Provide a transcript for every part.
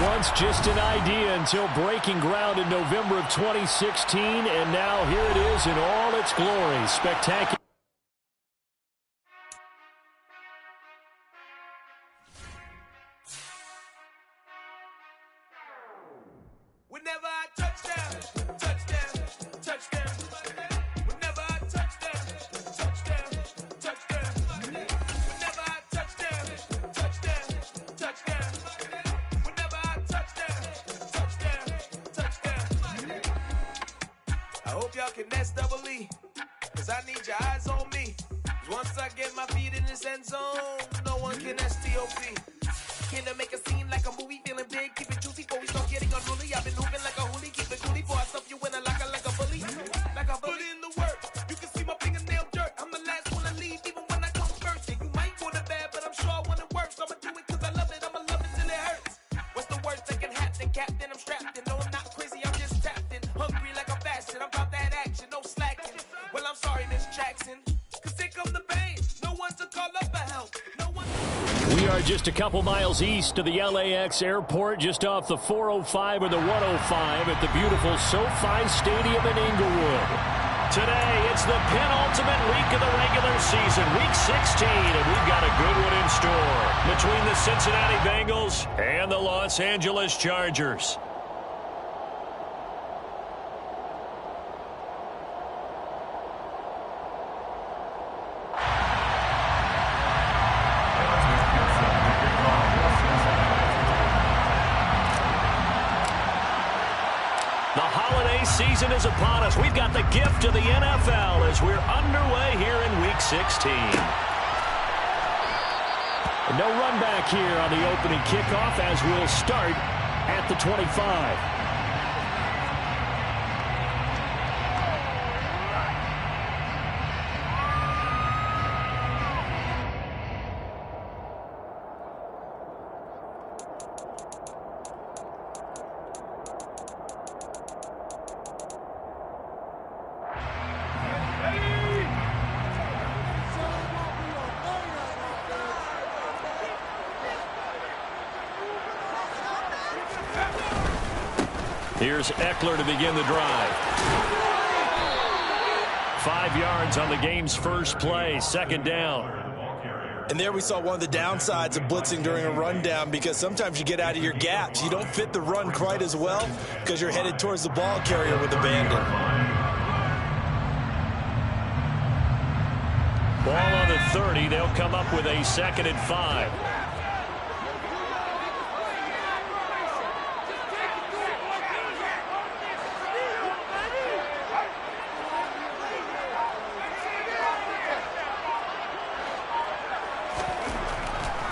Once just an idea until breaking ground in November of 2016, and now here it is in all its glory. Spectacular. Whenever I touchdown, touchdown, touchdown. Whenever I touchdown, touchdown, touchdown. Whenever I touchdown, touchdown, touchdown. Whenever I touchdown, touchdown. I hope y'all can SEE, cause I need your eyes on me. Once I get my feet in this end zone, no one can STOP. Can I make a scene like a movie, feeling big, keep it juicy before we start getting unruly. I've been moving like a hoolie, keep it coolie before I stuff you in a locker like a bully. Like a bully in the work, you can see my fingernail dirt. I'm the last one to leave, even when I come first. And you might want it bad, but I'm sure I want it worse. I'ma do it cause I love it, I'ma love it till it hurts. What's the worst that can happen, Captain? I'm strapped in, no I'm not crazy, I'm just tapped in. Hungry like a bastard, I'm about that action, no slacking. Well I'm sorry, Miss Jackson, cause here come the pain. No one to call up for help, no one. We are just a couple miles east of the LAX airport, just off the 405 or the 105 at the beautiful SoFi Stadium in Inglewood. Today, it's the penultimate week of the regular season, week 16, and we've got a good one in store between the Cincinnati Bengals and the Los Angeles Chargers. Season is upon us. We've got the gift of the NFL as we're underway here in Week 16. And no run back here on the opening kickoff as we'll start at the 25. Here's Eckler to begin the drive. 5 yards on the game's first play, second down. And there we saw one of the downsides of blitzing during a rundown, because sometimes you get out of your gaps. You don't fit the run quite as well because you're headed towards the ball carrier with abandon. Ball on the 30. They'll come up with a 2nd and 5.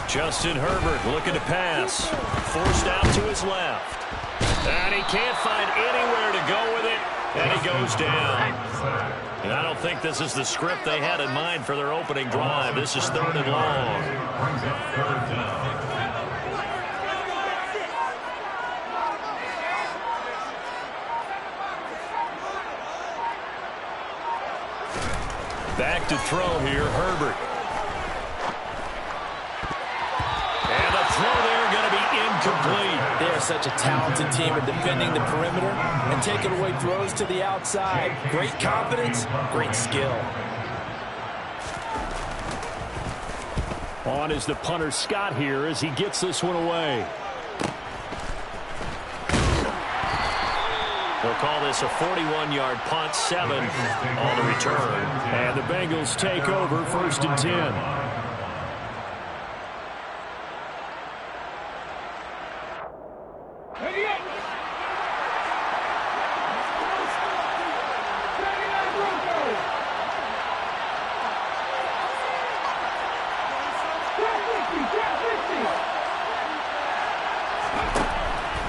Justin Herbert looking to pass. Forced out to his left. And he can't find anywhere to go with it. And he goes down. And I don't think this is the script they had in mind for their opening drive. This is 3rd and long. Back to throw here, Herbert. Incomplete. They are such a talented team at defending the perimeter and taking away throws to the outside. Great confidence, great skill. On is the punter Scott here as he gets this one away. They'll call this a 41-yard punt, 7 on the return. And the Bengals take over 1st and 10.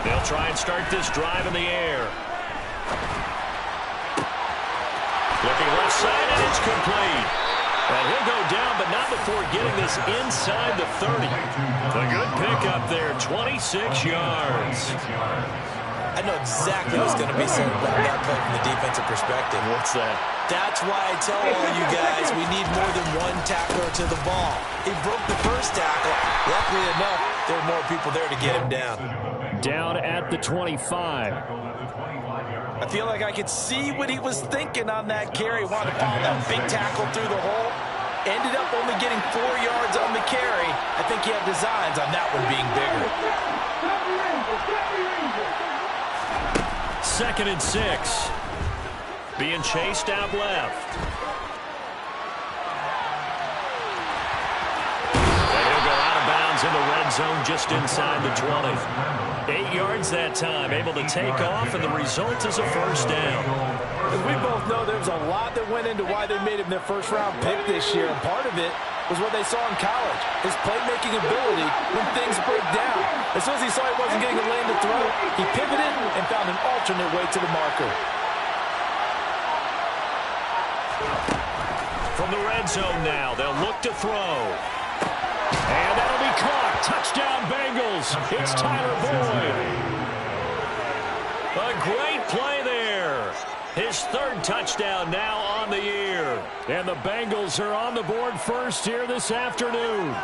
They'll try and start this drive in the air. Looking left side, and it's complete. And he'll go down, but not before getting this inside the 30. A good pickup there, 26 yards. I know exactly what's going to be said about that play from the defensive perspective. What's that? That's why I tell all you guys we need more than one tackler to the ball. He broke the first tackle. Luckily enough, There were more people there to get him down. Down at the 25. I feel like I could see what he was thinking on that carry. Wanted to follow that big tackle through the hole. Ended up only getting 4 yards on the carry. I think he had designs on that one being bigger. 2nd and 6. Being chased out left. And he'll go out of bounds in the red zone just inside the 20. 8 yards that time, able to take off, and the result is a first down. As we both know, there was a lot that went into why they made him their first-round pick this year, and part of it was what they saw in college, his playmaking ability when things break down. As soon as he saw he wasn't getting a lane to throw, he pivoted and found an alternate way to the marker. From the red zone now, they'll look to throw. And that'll be caught. Touchdown, Bengals. It's Tyler Boyd. A great play there. His 3rd touchdown now on the year. And the Bengals are on the board first here this afternoon.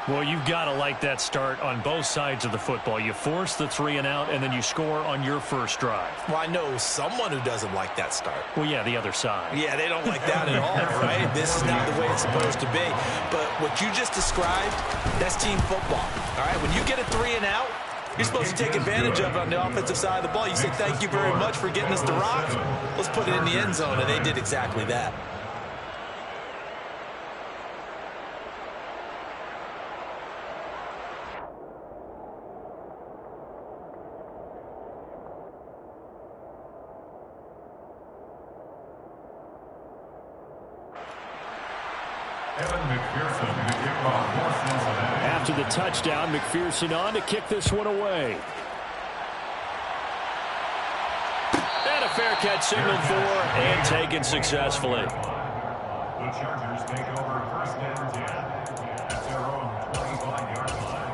Well, you've got to like that start on both sides of the football. You force the 3 and out, and then you score on your first drive. Well, I know someone who doesn't like that start. Well, yeah, the other side. Yeah, they don't like that at all, right? This is not the way it's supposed to be. But what you just described, that's team football, all right? When you get a 3 and out, you're supposed to take advantage of it on the offensive side of the ball. You say, thank you very much for getting us the rock. Let's put it in the end zone, and they did exactly that. After the touchdown, McPherson on to kick this one away. And a fair catch signaled for and taken successfully. The Chargers take over 1st and 10 at their own 25-yard line.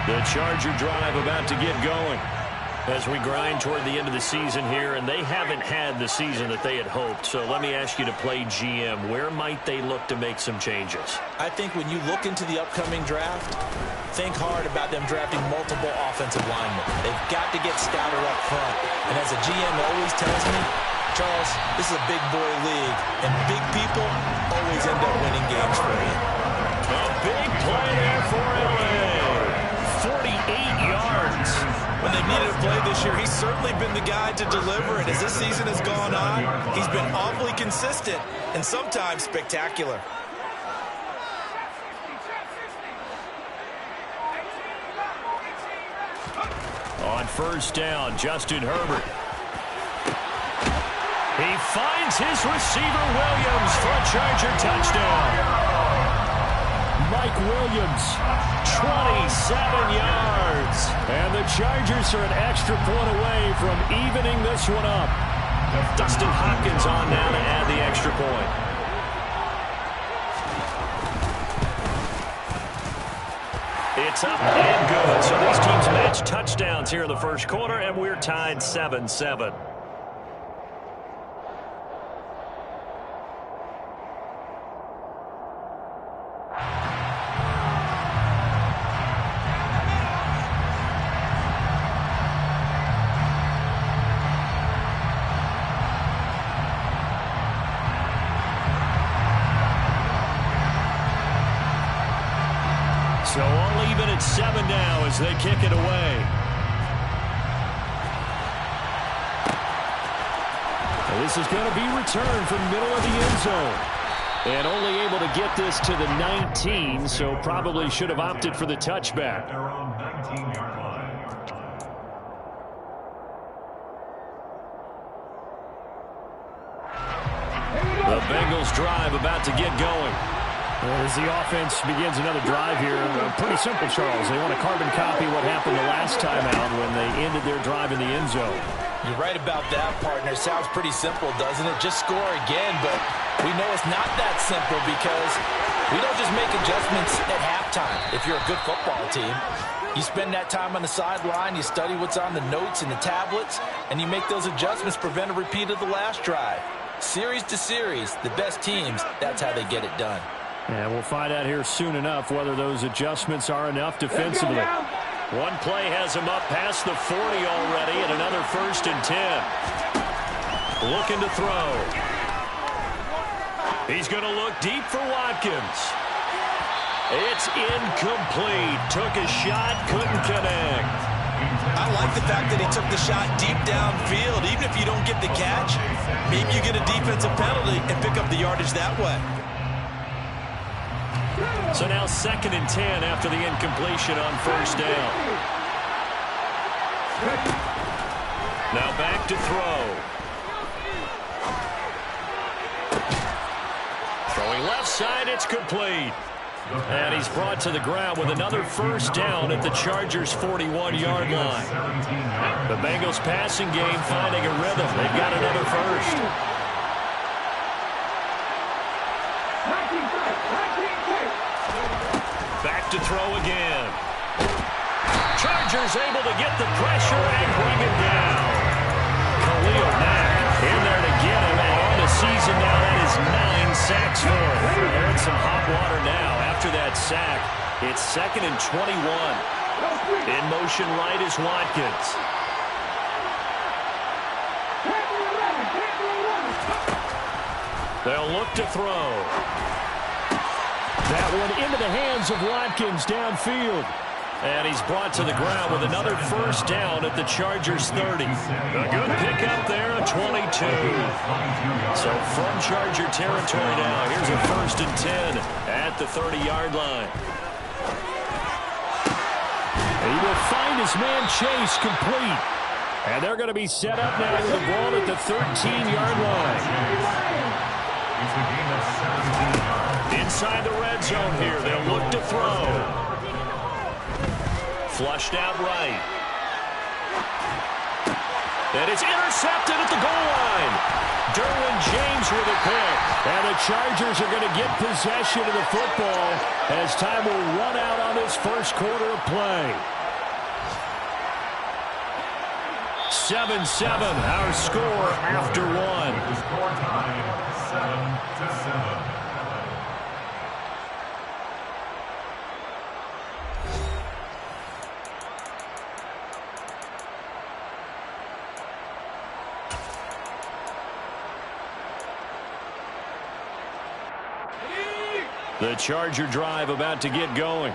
The Charger drive about to get going as we grind toward the end of the season here, and they haven't had the season that they had hoped. So let me ask you to play GM. Where might they look to make some changes? I think when you look into the upcoming draft, think hard about them drafting multiple offensive linemen. They've got to get stouter up front. And as a GM always tells me, Charles, this is a big boy league, and big people always end up winning games for you. A big play there for LA. 48 yards. When they've needed a play this year, he's certainly been the guy to deliver it. As this season has gone on, he's been awfully consistent and sometimes spectacular. On first down, Justin Herbert. He finds his receiver, Williams, for a Charger touchdown. Mike Williams, 27 yards. And the Chargers are an extra point away from evening this one up. Dustin Hopkins on now to add the extra point. It's up and good. So these teams match touchdowns here in the first quarter, and we're tied 7-7. So all even at 7 now as they kick it away. And this is going to be returned from middle of the end zone. And only able to get this to the 19, so probably should have opted for the touchback. Their own 19-yard line. The Bengals drive about to get going. As the offense begins another drive here, pretty simple, Charles. They want to carbon copy what happened the last time out when they ended their drive in the end zone. You're right about that, partner. Sounds pretty simple, doesn't it? Just score again, but we know it's not that simple because we don't just make adjustments at halftime if you're a good football team. You spend that time on the sideline, you study what's on the notes and the tablets, and you make those adjustments to prevent a repeat of the last drive. Series to series, the best teams, that's how they get it done. And we'll find out here soon enough whether those adjustments are enough defensively. One play has him up past the 40 already, and another 1st and 10. Looking to throw. He's going to look deep for Watkins. It's incomplete. Took a shot, couldn't connect. I like the fact that he took the shot deep downfield. Even if you don't get the catch, maybe you get a defensive penalty and pick up the yardage that way. So now 2nd and 10 after the incompletion on 1st down. Now back to throw. Throwing left side, it's complete. And he's brought to the ground with another 1st down at the Chargers' 41-yard line. The Bengals passing game finding a rhythm. They've got another 1st. Back to throw again. Chargers able to get the pressure and bring him down. Khalil Mack in there to get him, and on the season now, that is 9 sacks for him. They're in some hot water now after that sack. It's 2nd and 21. In motion right is Watkins. They'll look to throw. That one into the hands of Watkins downfield. And he's brought to the ground with another 1st down at the Chargers' 30. A good pickup there, a 22. So from Charger territory now, here's a 1st and 10 at the 30-yard line. He will find his man Chase complete. And they're going to be set up now with the ball at the 13-yard line. Inside the red zone here, they'll look to throw. Flushed out right. And it's intercepted at the goal line. Derwin James with a pick. And the Chargers are going to get possession of the football as time will run out on this 1st quarter of play. 7-7, our score after one. Score time, 7-7. The Charger drive about to get going.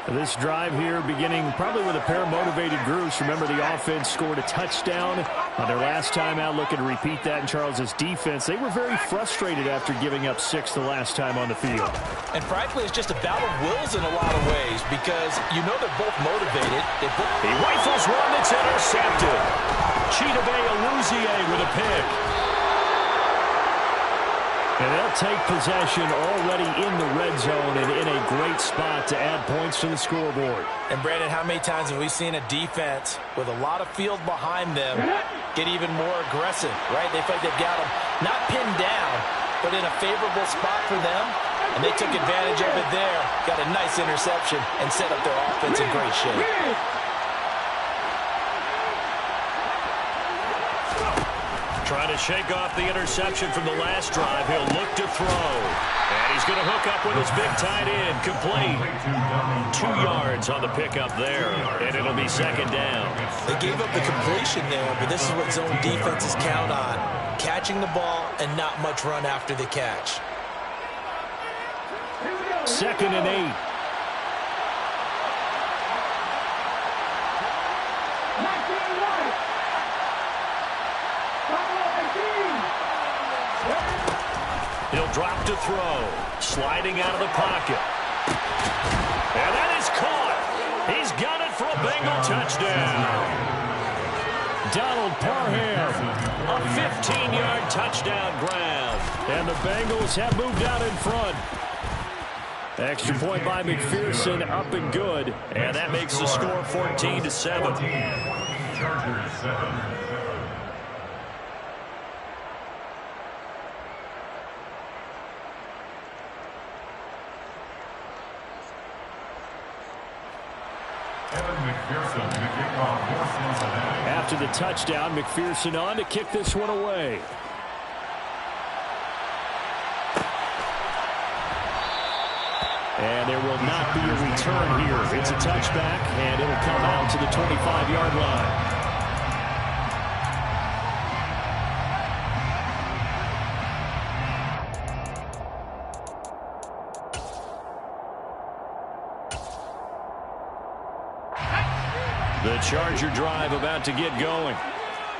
This drive here beginning probably with a pair of motivated groups. Remember, the offense scored a touchdown on their last time out. Looking to repeat that in Charles's defense. They were very frustrated after giving up 6 the last time on the field. And frankly, it's just a battle of wills in a lot of ways because you know they're both motivated. He rifles one that's intercepted. Chidobe Awuzie with a pick. And they'll take possession already in the red zone and in a great spot to add points to the scoreboard. And, Brandon, how many times have we seen a defense with a lot of field behind them get even more aggressive, right? They feel like they've got them not pinned down, but in a favorable spot for them, and they took advantage of it there, got a nice interception, and set up their offense in great shape. Trying to shake off the interception from the last drive. He'll look to throw. And he's going to hook up with his big tight end. Complete. 2 yards on the pickup there. And it'll be 2nd down. They gave up the completion there, but this is what zone defenses count on. Catching the ball and not much run after the catch. 2nd and 8. He'll drop to throw. Sliding out of the pocket. And that is caught. He's got it for a Bengal touchdown. Donald Parham, a 15-yard touchdown grab. And the Bengals have moved out in front. Extra point by McPherson, up and good. And that makes the score 14-7. Chargers 7. Evan McPherson, the kickoff for Cincinnati. After the touchdown, McPherson on to kick this one away. And there will not be a return here. It's a touchback, and it'll come out to the 25-yard line. The Charger drive about to get going.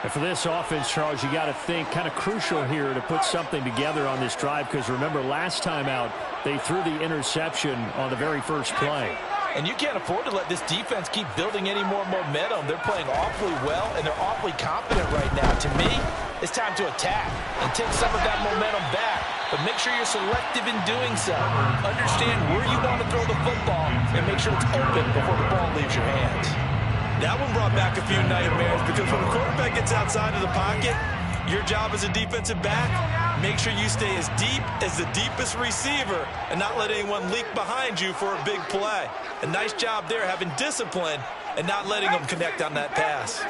And for this offense, Charles, you got to think kind of crucial here to put something together on this drive, because remember last time out they threw the interception on the very first play. And you can't afford to let this defense keep building any more momentum. They're playing awfully well, and they're awfully confident right now. To me, it's time to attack and take some of that momentum back. But make sure you're selective in doing so. Understand where you want to throw the football and make sure it's open before the ball leaves your hands. That one brought back a few nightmares, because when the quarterback gets outside of the pocket, your job as a defensive back, make sure you stay as deep as the deepest receiver and not let anyone leak behind you for a big play. A nice job there, having discipline and not letting them connect on that pass.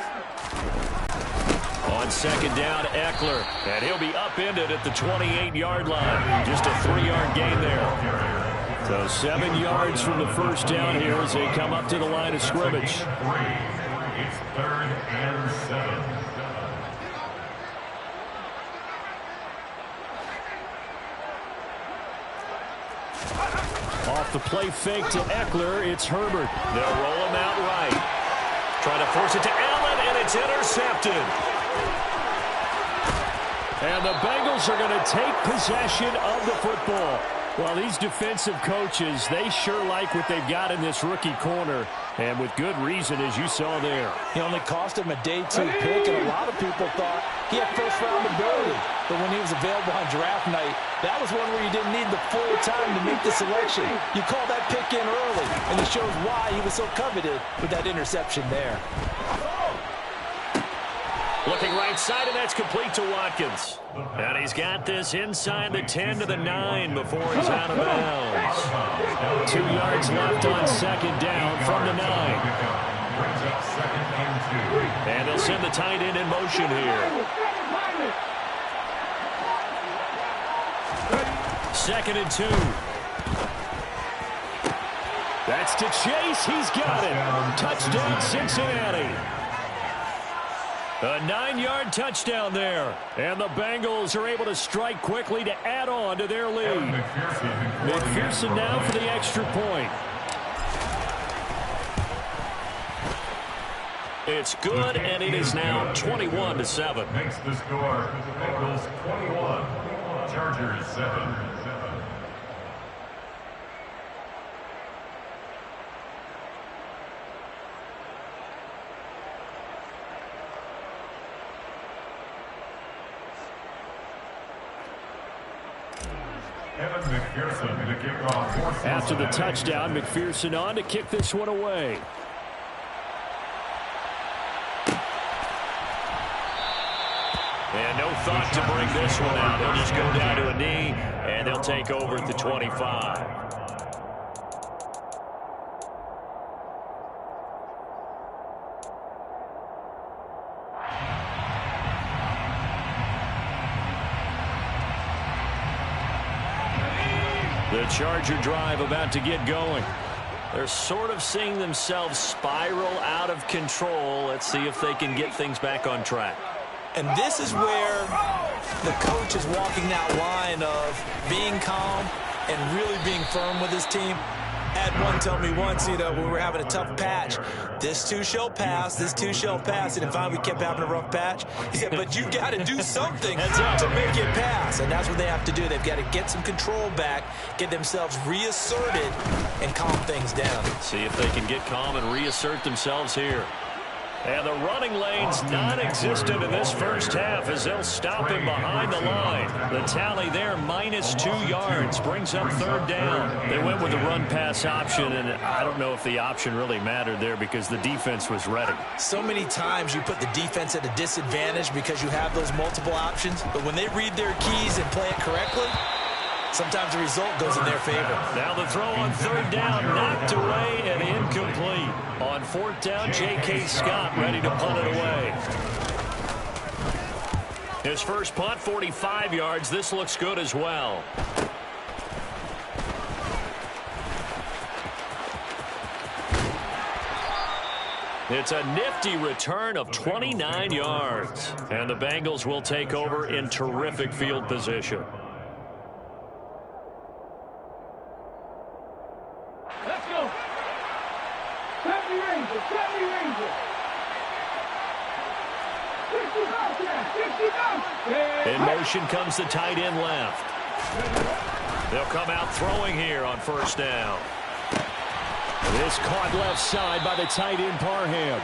On second down, Eckler, and he'll be upended at the 28-yard line. Just a 3-yard gain there. So 7 yards from the first down here as they come up to the line of scrimmage. It's 3rd and 7. Off the play fake to Eckler, it's Herbert. They'll roll him out right. Trying to force it to Allen, and it's intercepted. And the Bengals are going to take possession of the football. Well, these defensive coaches, they sure like what they've got in this rookie corner, and with good reason, as you saw there. He only cost him a day 2 pick, and a lot of people thought he had first-round ability. But when he was available on draft night, that was one where you didn't need the full time to make the selection. You call that pick in early, and it shows why he was so coveted with that interception there. Looking right side, and that's complete to Watkins. And he's got this inside the 10 to the 9 before he's out of bounds. 2 yards left on second down from the 9. And they'll send the tight end in motion here. 2nd and 2. That's to Chase. He's got it. Touchdown, Cincinnati. A 9-yard touchdown there. And the Bengals are able to strike quickly to add on to their lead. McPherson now for the extra point. It's good, and it is now 21-7. Makes the score. Bengals 21, Chargers 7. Evan McPherson, the kickoff for After the Cincinnati. touchdown, McPherson on to kick this one away. And no thought to bring this one out. They'll just go down to a knee, and they'll take over at the 25. The Charger drive about to get going. They're sort of seeing themselves spiral out of control. Let's see if they can get things back on track. And this is where the coach is walking that line of being calm and really being firm with his team. Had one tell me once, when we were having a tough patch, this too shall pass, this too shall pass. And finally we kept having a rough patch. He said, but you've got to do something to make it pass. And that's what they have to do. They've got to get some control back, get themselves reasserted, and calm things down. See if they can get calm and reassert themselves here. And the running lane's non-existent in this first half as they'll stop him behind the line. The tally there, -2 yards, brings up third down. They went with the run-pass option, and I don't know if the option really mattered there because the defense was ready. So many times you put the defense at a disadvantage because you have those multiple options, but when they read their keys and play it correctly, sometimes the result goes in their favor. Now the throw on third down, knocked away and incomplete. On fourth down, J.K. Scott ready to punt it away. His first punt, 45 yards. This looks good as well. It's a nifty return of 29 yards. And the Bengals will take over in terrific field position. Let's go. 70 Rangers, 70 Rangers. 60 In motion comes the tight end left. They'll come out throwing here on first down. This caught left side by the tight end Parham.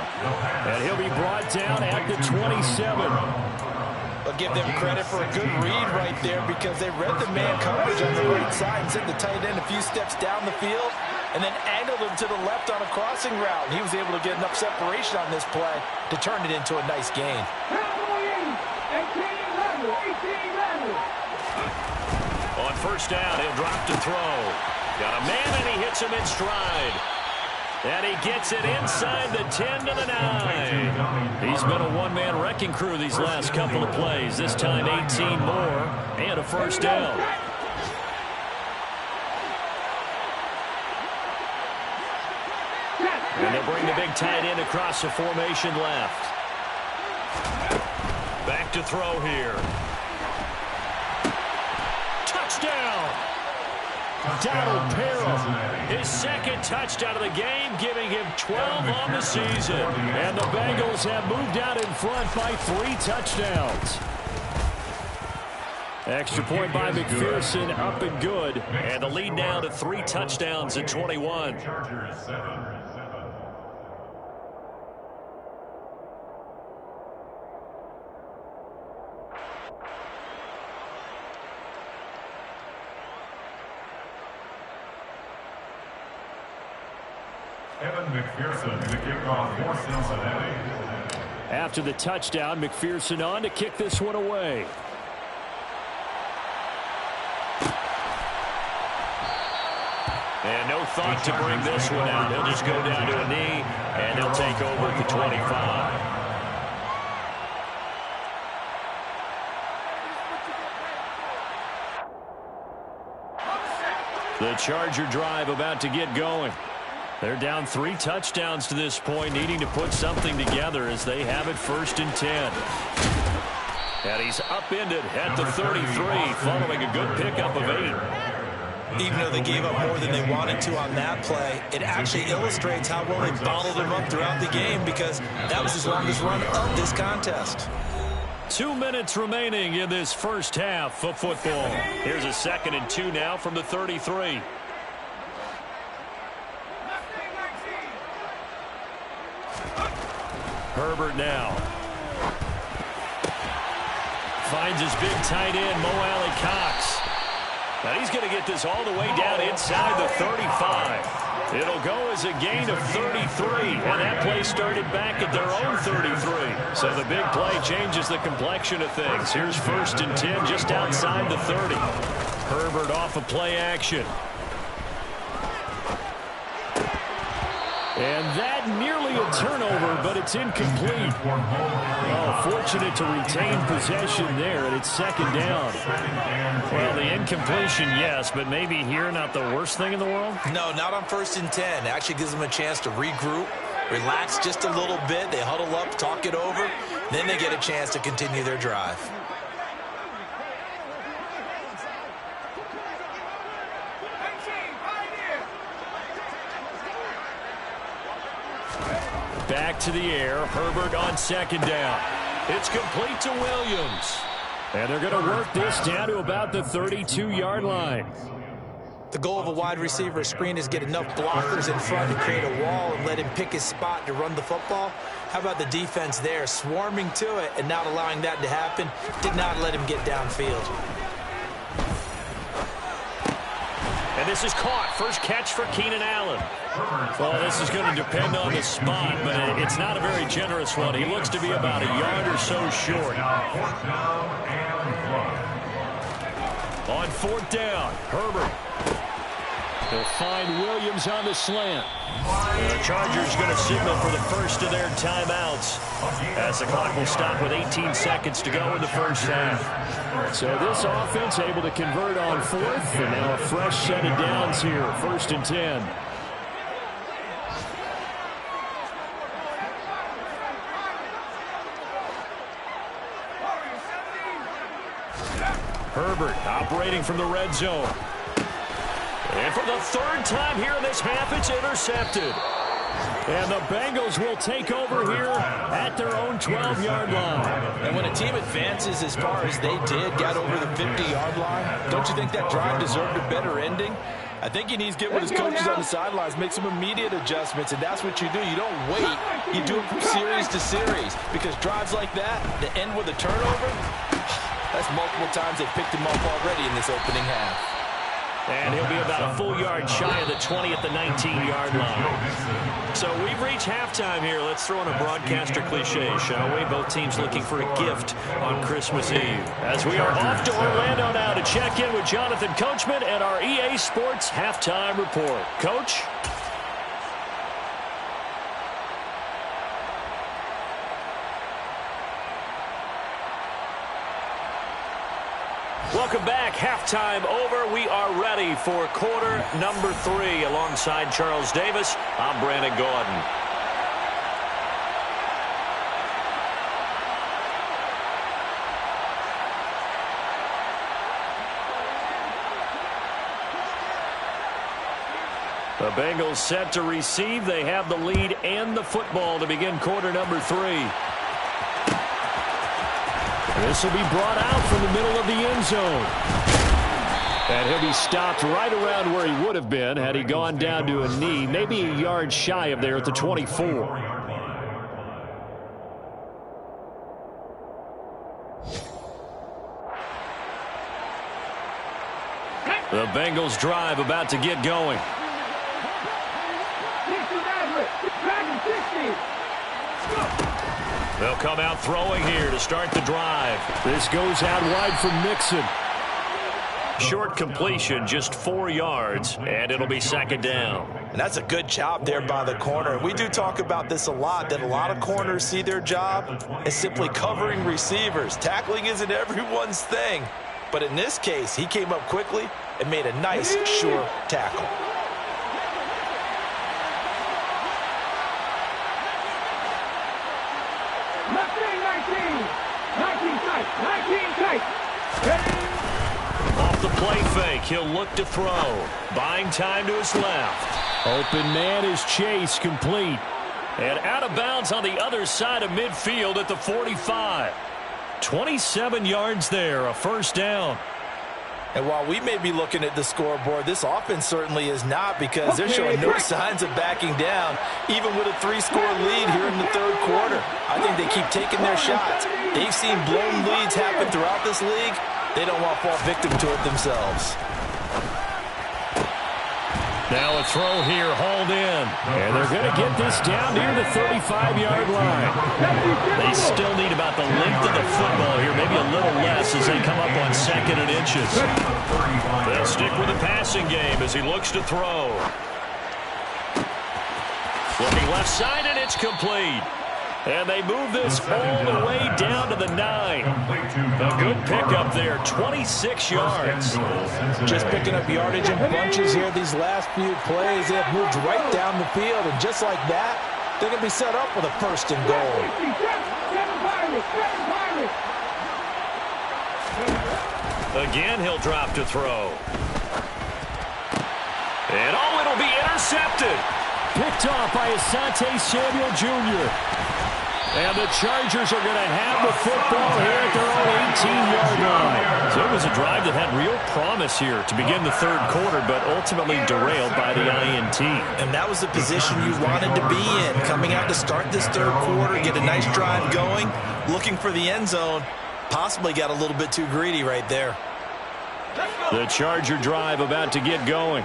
And he'll be brought down at the 27. I'll give them credit for a good read right there because they read the man coverage on the right side and sent the tight end a few steps down the field and then angled him to the left on a crossing route. And he was able to get enough separation on this play to turn it into a nice gain. On first down, he'll drop to throw. Got a man, and he hits him in stride. And he gets it inside the 10 to the 9. He's been a one-man wrecking crew these last couple of plays. This time 18 more and a first down. And they'll bring the big tight end across the formation left. Back to throw here. Touchdown! Donald Parham, his second touchdown of the game, giving him 12 on the season. And the Bengals have moved out in front by 3 touchdowns. Extra point by McPherson, up and good. And the lead now to 3 touchdowns at 21. Chargers 7. Evan McPherson to kick off for Cincinnati. After the touchdown, McPherson on to kick this one away. And no thought to bring this one out. He'll just go down to a knee, and he'll take over at the 25. The Charger drive about to get going. They're down 3 touchdowns to this point, needing to put something together as they have it 1st and 10. And he's upended at the 33, following a good pickup of 8. Even though they gave up more than they wanted to on that play, it actually illustrates how well they bottled him up throughout the game because that was his longest run of this contest. 2 minutes remaining in this first half of football. Here's a 2nd and 2 now from the 33. Herbert now. Finds his big tight end, Mo Alley-Cox. And he's going to get this all the way down inside the 35. It'll go as a gain of 33. And that play started back at their own 33. So the big play changes the complexion of things. Here's 1st and 10 just outside the 30. Herbert off of play action. And that nearly a turnover, but it's incomplete. Oh, fortunate to retain possession there, and it's 2nd down. Well, the incompletion, yes, but maybe here not the worst thing in the world? No, not on 1st and 10. It actually gives them a chance to regroup, relax just a little bit. They huddle up, talk it over, then they get a chance to continue their drive. Back to the air. Herbert on 2nd down. It's complete to Williams. And they're going to work this down to about the 32-yard line. The goal of a wide receiver screen is get enough blockers in front to create a wall and let him pick his spot to run the football. How about the defense there, swarming to it and not allowing that to happen? Did not let him get downfield. And this is caught. First catch for Keenan Allen. Well, this is going to depend on the spot, but it's not a very generous one. He looks to be about a yard or so short. On 4th down, Herbert. He'll find Williams on the slant. The Chargers going to signal for the first of their timeouts, as the clock will stop with 18 seconds to go in the first half. So this offense able to convert on 4th, and now a fresh set of downs here, 1st and 10. Herbert operating from the red zone. And for the 3rd time here in this half, it's intercepted. And the Bengals will take over here at their own 12-yard line. And when a team advances as far as they did, got over the 50-yard line, don't you think that drive deserved a better ending? I think he needs to get with his coaches on the sidelines, make some immediate adjustments, and that's what you do. You don't wait. You do it from series to series, because drives like that, that end with a turnover, that's multiple times they've picked him up already in this opening half. And he'll be about a full yard shy of the 20 at the 19-yard line. So we've reached halftime here. Let's throw in a broadcaster cliche, shall we? Both teams looking for a gift on Christmas Eve. As we are off to Orlando now to check in with Jonathan Coachman and our EA Sports Halftime Report. Coach? Welcome back. Halftime over. We are ready for quarter number 3. Alongside Charles Davis, I'm Brandon Gaudin. The Bengals set to receive. They have the lead and the football to begin quarter number 3. This will be brought out from the middle of the end zone. And he'll be stopped right around where he would have been had he gone down to a knee, maybe a yard shy of there at the 24. The Bengals drive about to get going. They'll come out throwing here to start the drive. This goes out wide for Mixon. Short completion, just 4 yards, and it'll be 2nd down. And that's a good job there by the corner. We do talk about this a lot, that a lot of corners see their job as simply covering receivers. Tackling isn't everyone's thing. But in this case, he came up quickly and made a nice, sure tackle. Off the play fake, he'll look to throw. Buying time to his left. Open man is Chase, complete. And out of bounds on the other side of midfield at the 45. 27 yards there, a 1st down. And while we may be looking at the scoreboard, this offense certainly is not, because they're showing no signs of backing down, even with a 3-score lead here in the 3rd quarter. I think they keep taking their shots. They've seen blown leads happen throughout this league. They don't want to fall victim to it themselves. Now a throw here, hauled in. And they're going to get this down near the 35-yard line. They still need about the length of the football here, maybe a little less as they come up on 2nd and inches. They'll stick with the passing game as he looks to throw. Looking left side, and it's complete. And they move this all the way down to the 9. A good pickup there, 26 yards. Just picking up yardage in bunches here these last few plays. They have moved right down the field, and just like that, they're going to be set up with a 1st and goal. Again, he'll drop to throw. And it'll be intercepted. Picked off by Asante Samuel Jr. And the Chargers are going to have the football here at their own 18-yard line. So it was a drive that had real promise here to begin the 3rd quarter, but ultimately derailed by the INT. And that was the position you wanted to be in, coming out to start this 3rd quarter, get a nice drive going, looking for the end zone. Possibly got a little bit too greedy right there. The Charger drive about to get going.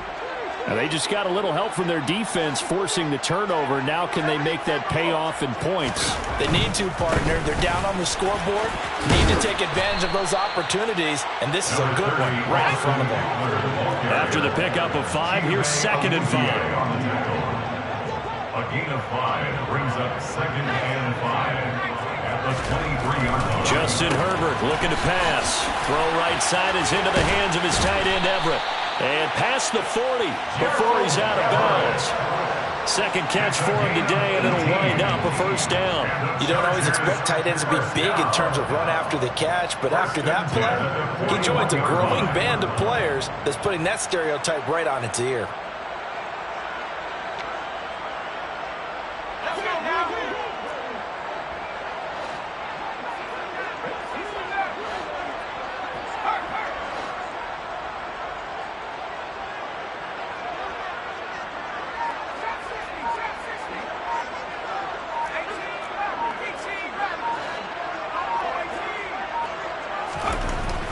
Now they just got a little help from their defense forcing the turnover. Now can they make that pay off in points? They need to, partner. They're down on the scoreboard. Need to take advantage of those opportunities, and this is a good one right in front of them. After the pickup of 5, here's 2nd and 5. A gain of 5 brings up 2nd and 5 at the 23-yard line. Justin Herbert looking to pass. Throw right side is into the hands of his tight end Everett. And past the 40 before he's out of bounds. Second catch for him today, and it'll wind up a first down. You don't always expect tight ends to be big in terms of run after the catch, but after that play, he joins a growing band of players that's putting that stereotype right on its ear.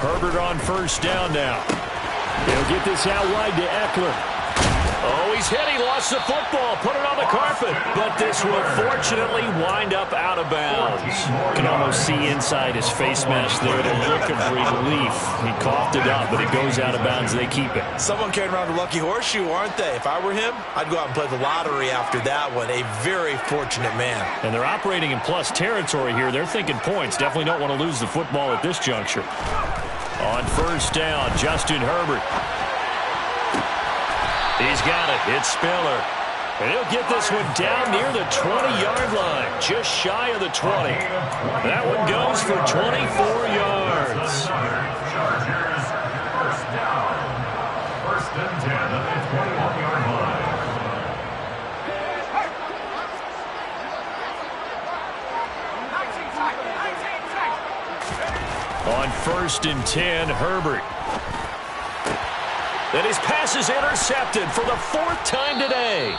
Herbert on first down now. He'll get this out wide to Eckler. Oh, he's hit. He lost the football. Put it on the carpet. But this will fortunately wind up out of bounds. You can almost see inside his face mask there the look of relief. He coughed it up, but it goes out of bounds. They keep it. Someone carrying around a lucky horseshoe, aren't they? If I were him, I'd go out and play the lottery after that one. A very fortunate man. And they're operating in plus territory here. They're thinking points. Definitely don't want to lose the football at this juncture. On first down, Justin Herbert. He's got it. It's Spiller. And he'll get this one down near the 20-yard line, just shy of the 20. That one goes for 24 yards. Chargers, first down. 1st and 10 at the 21-yard line. On 1st and 10, Herbert. And his pass is intercepted for the 4th time today.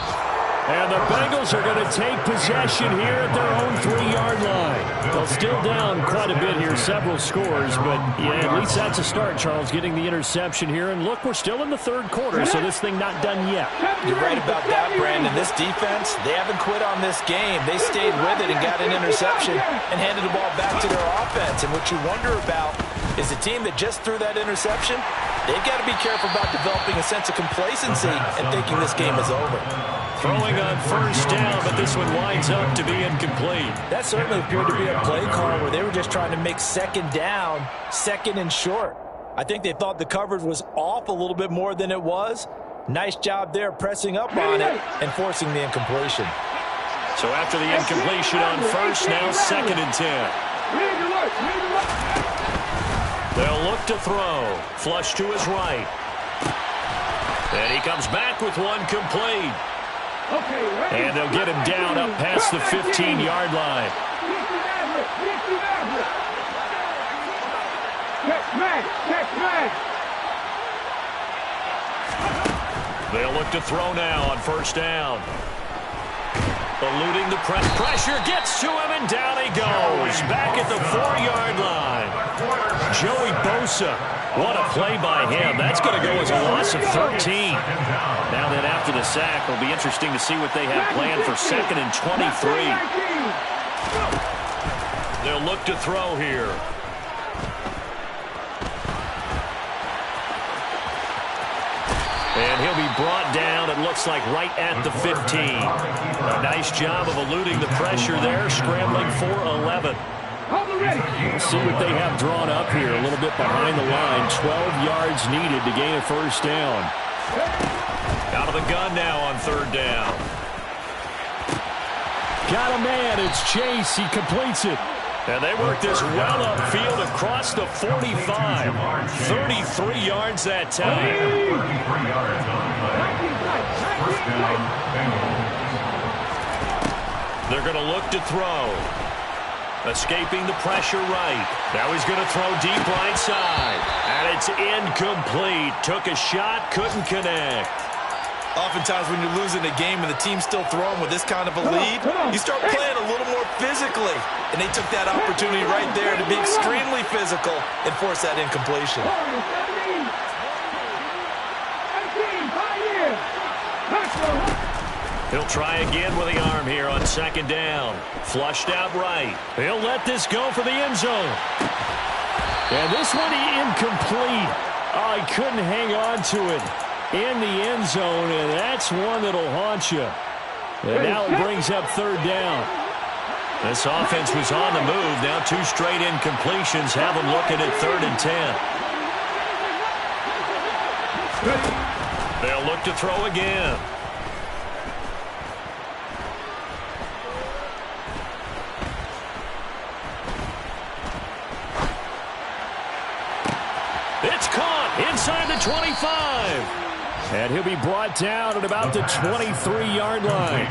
And the Bengals are going to take possession here at their own 3-yard line. They'll still down quite a bit here, several scores, but yeah, at least that's a start, Charles, getting the interception here. And look, we're still in the 3rd quarter, so this thing not done yet. You're right about that, Brandon. This defense, they haven't quit on this game. They stayed with it and got an interception and handed the ball back to their offense. And what you wonder about is the team that just threw that interception, they've got to be careful about developing a sense of complacency and thinking this game is over. Throwing on first down, but this one winds up to be incomplete. That certainly appeared to be a play call where they were just trying to make 2nd down, 2nd and short. I think they thought the coverage was off a little bit more than it was. Nice job there pressing up on it and forcing the incompletion. So after the incompletion on first, now 2nd and 10. They'll look to throw. Flush to his right. And he comes back with one complete. And they'll get him down up past the 15-yard line. They'll look to throw now on first down. Eluding the pressure, gets to him, and down he goes. Back at the 4-yard line. Joey Bosa, what a play by him. That's going to go as a loss of 13. Now then, after the sack, it'll be interesting to see what they have planned for 2nd and 23. They'll look to throw here. And he'll be brought down, it looks like, right at the 15. A nice job of eluding the pressure there, scrambling for 11. We'll see what they have drawn up here, a little bit behind the line. 12 yards needed to gain a first down. Out of the gun now on 3rd down. Got a man, it's Chase, he completes it. And they work this well upfield across the 45. 33 yards that time. 33 yards on the play. First down, Bengals. They're going to look to throw. Escaping the pressure right. Now he's going to throw deep right side. And it's incomplete. Took a shot, couldn't connect. Oftentimes when you're losing a game and the team's still throwing with this kind of a lead, you start playing a little more physically. And they took that opportunity right there to be extremely physical and force that incompletion. He'll try again with the arm here on second down. Flushed out right. He'll let this go for the end zone. And this one incomplete. Oh, he couldn't hang on to it in the end zone, and that's one that'll haunt you. And now it brings up third down. This offense was on the move. Now 2 straight incompletions have them looking at 3rd and 10. They'll look to throw again. It's caught inside the 25. And he'll be brought down at about the 23-yard line.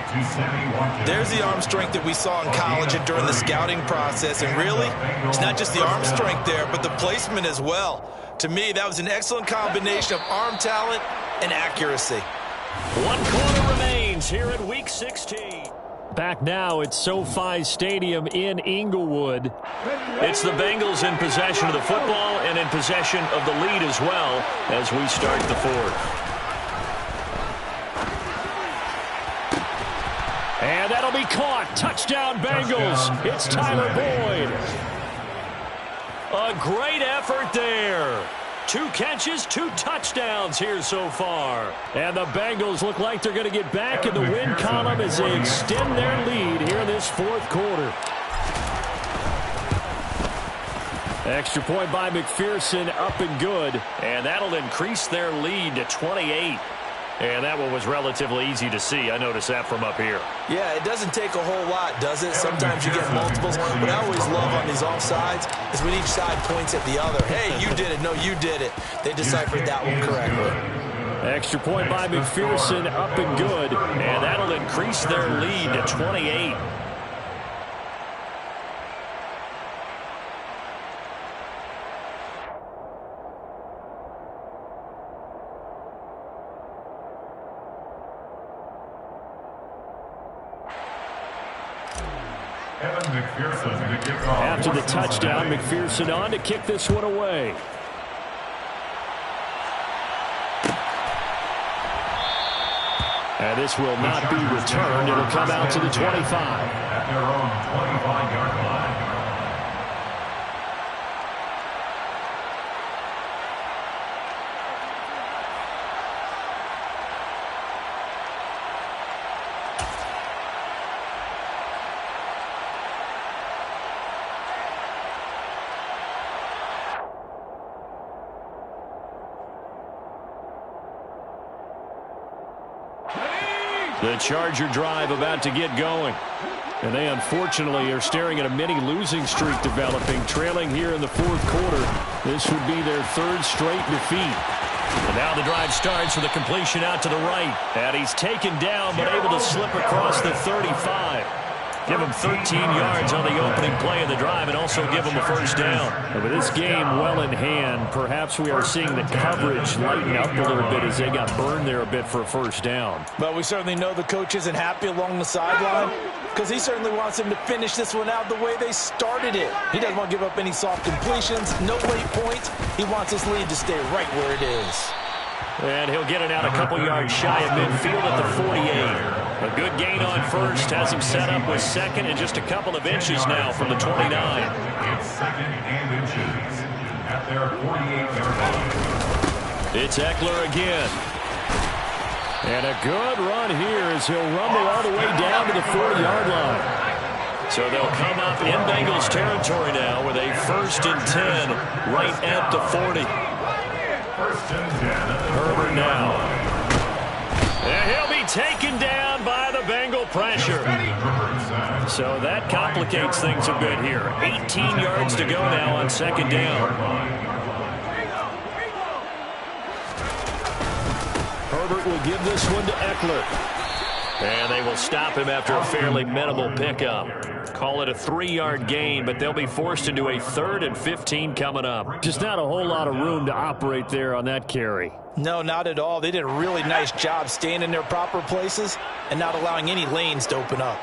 There's the arm strength that we saw in college and during the scouting process. And really, it's not just the arm strength there, but the placement as well. To me, that was an excellent combination of arm talent and accuracy. 1 quarter remains here in Week 16. Back now at SoFi Stadium in Inglewood. It's the Bengals in possession of the football and in possession of the lead as well as we start the 4th. And that'll be caught. Touchdown, Bengals. It's Tyler Boyd. A great effort there. 2 catches, 2 touchdowns here so far. And the Bengals look like they're going to get back in the win column as they extend their lead here in this 4th quarter. Extra point by McPherson, up and good. And that'll increase their lead to 28. And that one was relatively easy to see. I noticed that from up here. Yeah, it doesn't take a whole lot, does it? Sometimes you get multiples. What I always love on these offsides is when each side points at the other. Hey, you did it. No, you did it. They deciphered that one correctly. Extra point by McPherson, up and good. And that'll increase their lead to 28. After the touchdown, McPherson on to kick this one away. And this will not be returned. It'll come out to the 25. At their own 25-yard line. The Charger drive about to get going. And they unfortunately are staring at a mini losing streak developing, trailing here in the 4th quarter. This would be their 3rd straight defeat. And now the drive starts with a completion out to the right. And he's taken down but able to slip across the 35. Give him 13 yards on the opening play of the drive and also give him a first down. And with this game well in hand, perhaps we are seeing the coverage lighten up a little bit as they got burned there a bit for a first down. But we certainly know the coach isn't happy along the sideline because he certainly wants them to finish this one out the way they started it. He doesn't want to give up any soft completions, no late points. He wants his lead to stay right where it is. And he'll get it out a couple yards shy of midfield at the 48. A good gain on first has him set up with second and just a couple of inches now from the 29. It's 2nd and inches at their 48-yard line. It's Eckler again. And a good run here as he'll rumble all the way down to the 40-yard line. So they'll come up in Bengals territory now with a 1st and 10 right at the 40. 1st and 10. Herbert now. And he'll be taken down by the Bengal pressure. So that complicates things a bit here. 18 yards to go now on 2nd down. Herbert will give this one to Eckler. And they will stop him after a fairly minimal pickup. Call it a 3-yard gain, but they'll be forced into a 3rd and 15 coming up. Just not a whole lot of room to operate there on that carry. No, not at all. They did a really nice job staying in their proper places and not allowing any lanes to open up.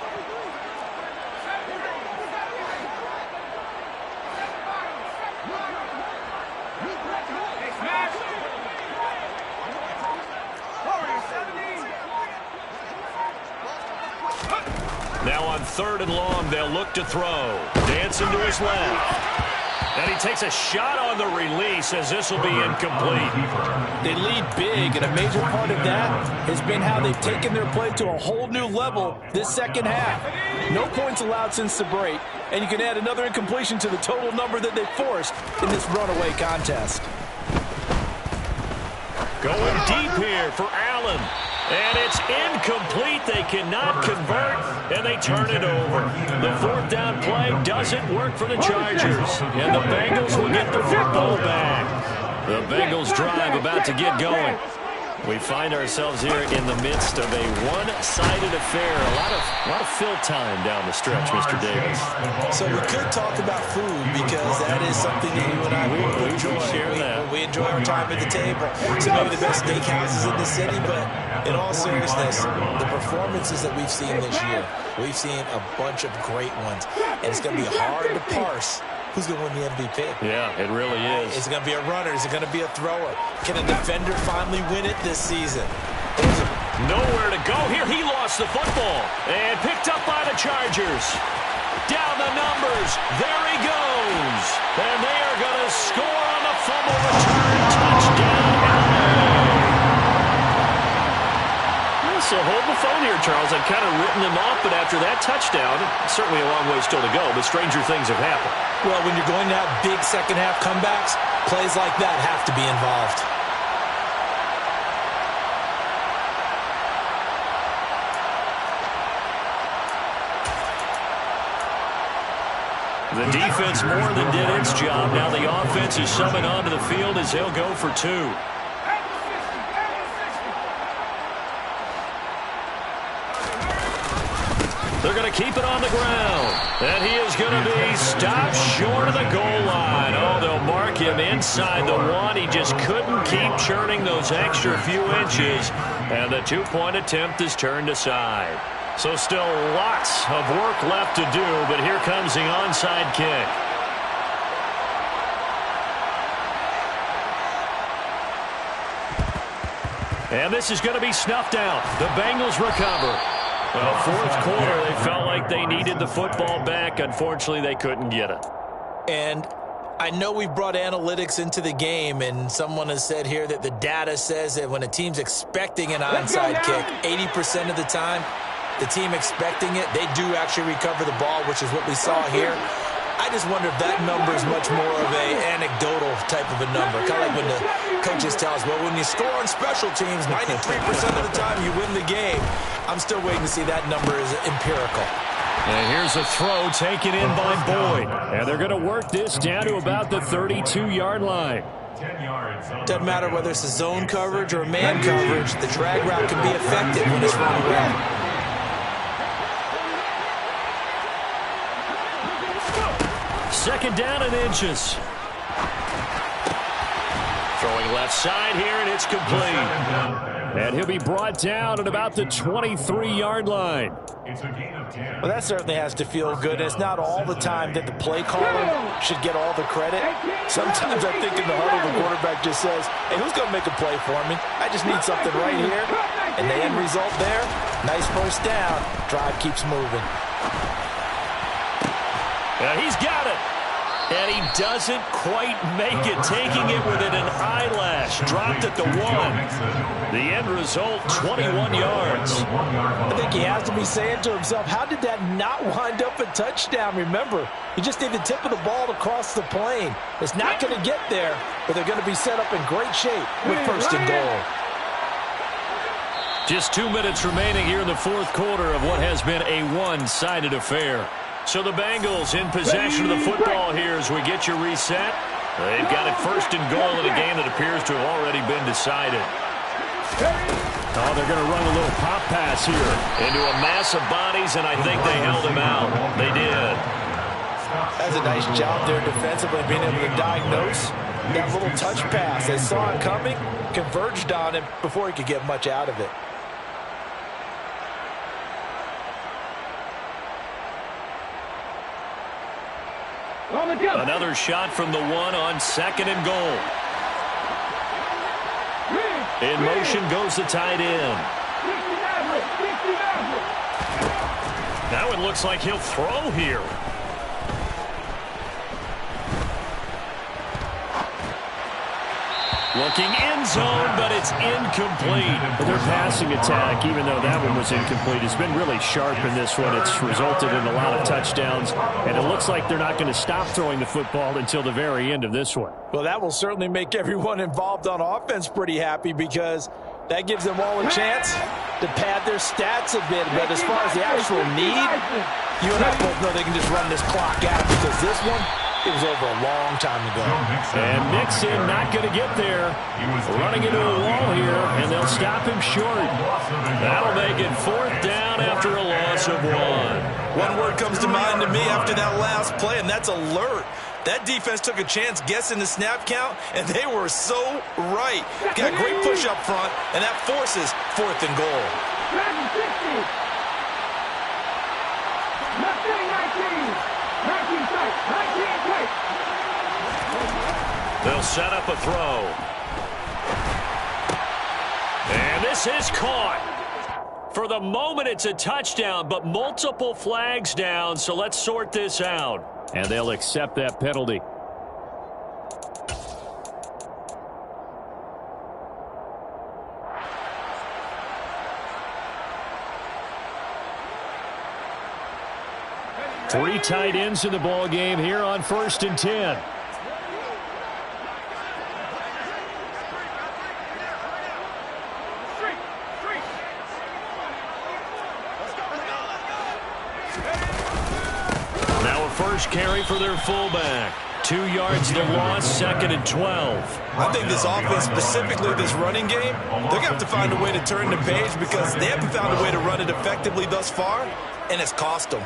Now on 3rd and long, they'll look to throw. Dancing to his left. And he takes a shot on the release as this will be incomplete. They lead big, and a major part of that has been how they've taken their play to a whole new level this second half. No points allowed since the break, and you can add another incompletion to the total number that they forced in this runaway contest. Going deep here for Allen. And it's incomplete. They cannot convert, and they turn it over. The 4th down play doesn't work for the Chargers, and the Bengals will get the football back. The Bengals drive about to get going. We find ourselves here in the midst of a one-sided affair. A lot of fill time down the stretch, Mr. Davis. So we could talk about food because that is something that you and I both enjoy. We enjoy our time at the table. So maybe the best steakhouses in the city, but in all seriousness, the performances that we've seen this year, we've seen a bunch of great ones, and it's going to be hard to parse who's going to win the MVP. Yeah, it really is. Is it going to be a runner? Is it going to be a thrower? Can a defender finally win it this season? Nowhere to go here. He lost the football and picked up by the Chargers. Down the numbers. There he goes. And they are going to score on the fumble return. Touchdown. So hold the phone here, Charles. I've kind of written them off, but after that touchdown, certainly a long way still to go, but stranger things have happened. Well, when you're going to have big second-half comebacks, plays like that have to be involved. The defense more than did its job. Now the offense is summoned onto the field as they'll go for 2. They're going to keep it on the ground. And he is going to be stopped short of the goal line. Oh, they'll mark him inside the 1. He just couldn't keep churning those extra few inches. And the 2-point attempt is turned aside. So still lots of work left to do, but here comes the onside kick. And this is going to be snuffed out. The Bengals recover. Well, 4th quarter, they felt like they needed the football back. Unfortunately, they couldn't get it. And I know we brought analytics into the game, and someone has said here that the data says that when a team's expecting an onside kick, 80% of the time, the team expecting it, they do actually recover the ball, which is what we saw here. I just wonder if that number is much more of an anecdotal type of a number. Kind of like when the coaches tell us, well, when you score on special teams, 93% of the time you win the game. I'm still waiting to see that number is empirical. And here's a throw taken in by Boyd. And they're going to work this down to about the 32-yard line. 10 yards. Doesn't matter whether it's a zone coverage or a man coverage, the drag route can be effective when it's run away. Second down and inches. Throwing left side here, and it's complete. And he'll be brought down at about the 23-yard line. It's a gain of 10. Well, that certainly has to feel good. It's not all the time that the play caller should get all the credit. Sometimes I think in the huddle, the quarterback just says, hey, who's going to make a play for me? I just need something right here. And the end result there, nice first down. Drive keeps moving. And he's got it. And he doesn't quite make it, taking it within an eyelash. Dropped at the 1. The end result, 21 yards. I think he has to be saying to himself, how did that not wind up a touchdown? Remember, you just need the tip of the ball to cross the plane. It's not going to get there, but they're going to be set up in great shape with 1st and goal. Just 2 minutes remaining here in the 4th quarter of what has been a one-sided affair. So the Bengals in possession of the football here as we get you reset. They've got it 1st and goal in a game that appears to have already been decided. Oh, they're going to run a little pop pass here into a mass of bodies, and I think they held him out. They did. That's a nice job there defensively, being able to diagnose that little touch pass. They saw it coming, converged on him before he could get much out of it. Another shot from the 1 on 2nd and goal. In motion goes the tight end. Now it looks like he'll throw here. Looking end zone, but it's incomplete. Their passing attack, even though that one was incomplete, has been really sharp in this one. It's resulted in a lot of touchdowns, and it looks like they're not going to stop throwing the football until the very end of this one. Well, that will certainly make everyone involved on offense pretty happy because that gives them all a chance to pad their stats a bit. But as far as the actual need, you and I both know they can just run this clock out because this one, it was over a long time ago. And Mixon not going to get there. Running into a wall here, and they'll stop him short. That'll make it 4th down after a loss of 1. One word comes to mind to me after that last play, and that's alert. That defense took a chance guessing the snap count, and they were so right. Got great push up front, and that forces 4th and goal. 19. They'll set up a throw. And this is caught. For the moment, it's a touchdown, but multiple flags down, so let's sort this out. And they'll accept that penalty. Three tight ends in the ball game here on 1st and 10. Now a first carry for their fullback. 2 yards the loss, 2nd and 12. I think this offense, specifically this running game, they're going to have to find a way to turn the page because they haven't found a way to run it effectively thus far, and it's cost them.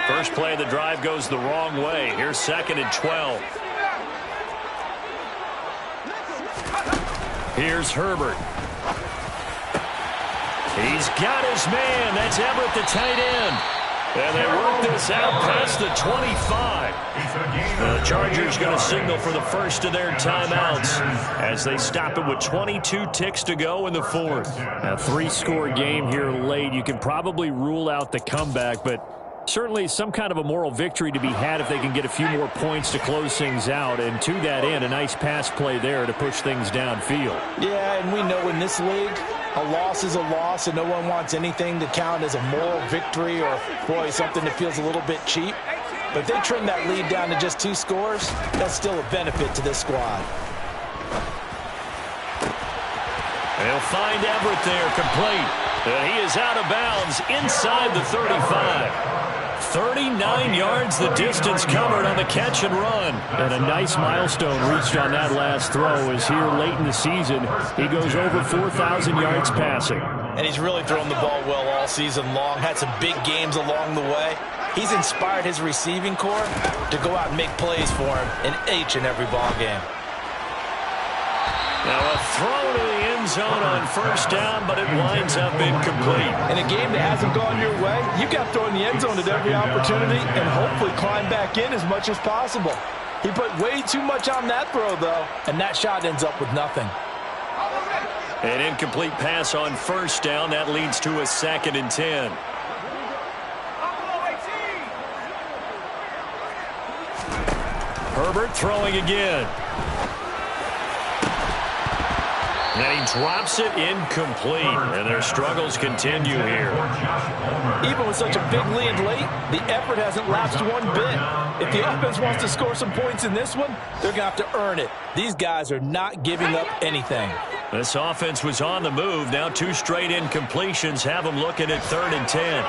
First play of the drive goes the wrong way. Here's 2nd and 12. Here's Herbert. He's got his man. That's Everett, the tight end. And they work this out past the 25. The Chargers going to signal for the first of their timeouts as they stop it with 22 ticks to go in the 4th. A 3-score game here late. You can probably rule out the comeback, but certainly some kind of a moral victory to be had if they can get a few more points to close things out. And to that end, a nice pass play there to push things downfield. Yeah, and we know in this league, a loss is a loss, and no one wants anything to count as a moral victory or, boy, something that feels a little bit cheap. But if they trim that lead down to just 2 scores, that's still a benefit to this squad. They'll find Everett there, complete. And he is out of bounds inside the 35. 39 yards the distance covered on the catch and run. And a nice milestone reached on that last throw as here late in the season he goes over 4,000 yards passing. And he's really thrown the ball well all season long. Had some big games along the way. He's inspired his receiving corps to go out and make plays for him in each and every ball game. Now a throw to the end zone on 1st down, but it winds up incomplete. In a game that hasn't gone your way, you've got to throw in the end zone at every opportunity and hopefully climb back in as much as possible. He put way too much on that throw, though, and that shot ends up with nothing. An incomplete pass on 1st down. That leads to a 2nd and 10. Herbert throwing again. And he drops it incomplete. And their struggles continue here. Even with such a big lead late, the effort hasn't lapsed one bit. If the offense wants to score some points in this one, they're going to have to earn it. These guys are not giving up anything. This offense was on the move. Now 2 straight incompletions have them looking at 3rd and 10.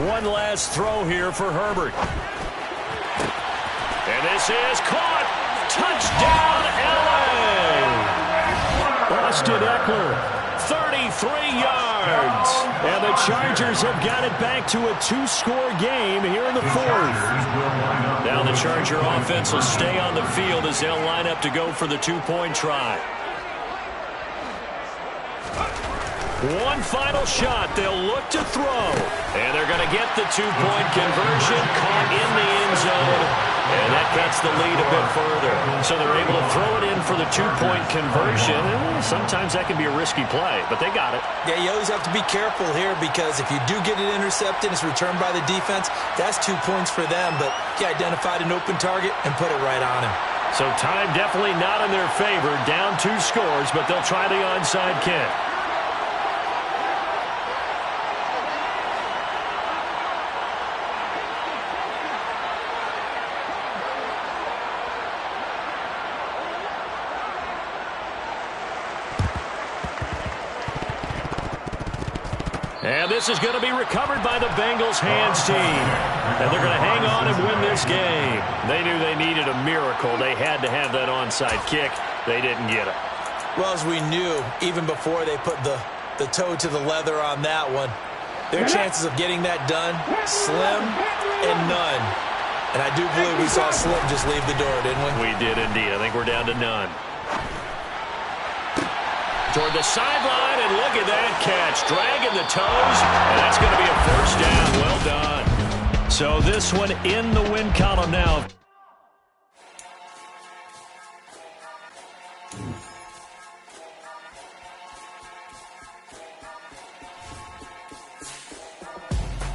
One last throw here for Herbert. And this is caught. Touchdown, L.A. Austin Eckler, 3 yards. And the Chargers have got it back to a 2-score game here in the 4th. Now the Charger offense will stay on the field as they'll line up to go for the 2-point try. One final shot. They'll look to throw. And they're going to get the 2-point conversion. Caught in the end zone. And that cuts the lead a bit further. So they're able to throw it in for the 2-point conversion. Sometimes that can be a risky play, but they got it. Yeah, you always have to be careful here because if you do get it intercepted, it's returned by the defense, that's 2 points for them. But he identified an open target and put it right on him. So time definitely not in their favor. Down 2 scores, but they'll try the onside kick. And this is going to be recovered by the Bengals hands team. And they're going to hang on and win this game. They knew they needed a miracle. They had to have that onside kick. They didn't get it. Well, as we knew, even before they put the toe to the leather on that one, their chances of getting that done, slim and none. And I do believe we saw Slim just leave the door, didn't we? We did indeed. I think we're down to none. Toward the sideline, and look at that catch. Dragging the toes, and that's going to be a first down. Well done. So this one in the win column now.